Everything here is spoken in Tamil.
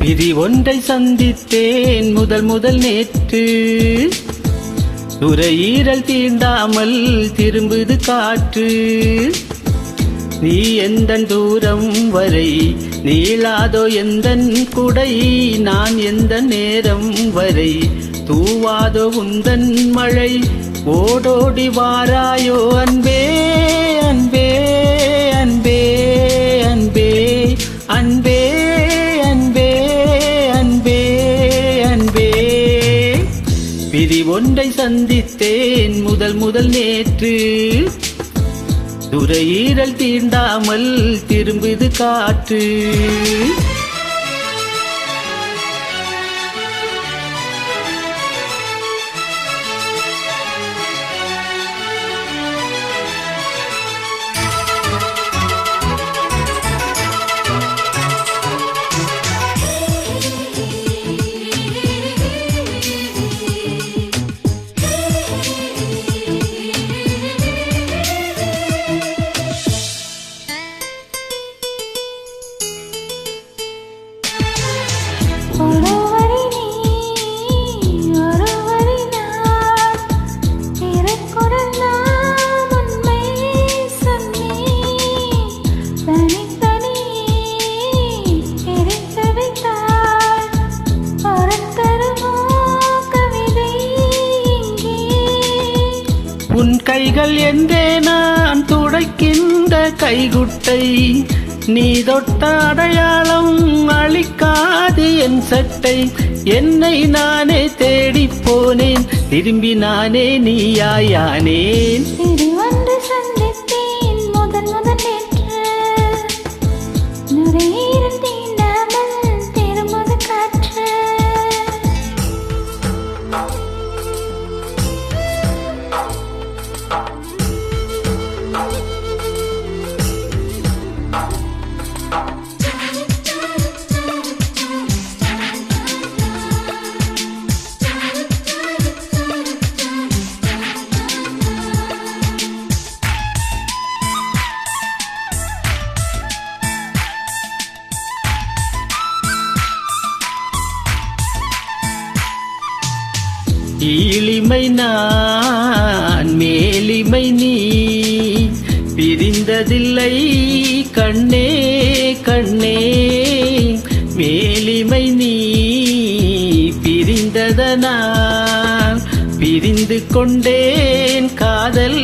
விதி ஒன்றை சந்தித்தேன் முதல் நேற்று. நுரையீரல் தீண்டாமல் திரும்புது காற்று. நீ எந்தன் தூரம் வரை நீளாதோ எந்தன் குடை. நான் எந்த நேரம் வரை தூவாதோ உந்தன் மழை. ஓடோடி வாராயோ அன்பே அன்பே அன்பே அன்பே அன்பே அன்பே அன்பே அன்பே. விதி ஒன்றை சந்தித்தேன் முதல் நேற்று. நுரையீரல் தீண்டாமல் திரும்புது காற்று. உன் கைகள் என்றே நான் துடைக்கின்ற கைகுட்டை. நீ தொட்ட அடையாளம் அழிக்காது என் சட்டை. என்னை நானே தேடிப் போனேன், திரும்பி நானே நீயாயானேன். ஈளிமை நான் மேலிமை நீ பிரிந்ததில்லை கண்ணே கண்ணே. மேலிமை நீ பிரிந்ததனால் பிரிந்து கொண்டேன் காதல்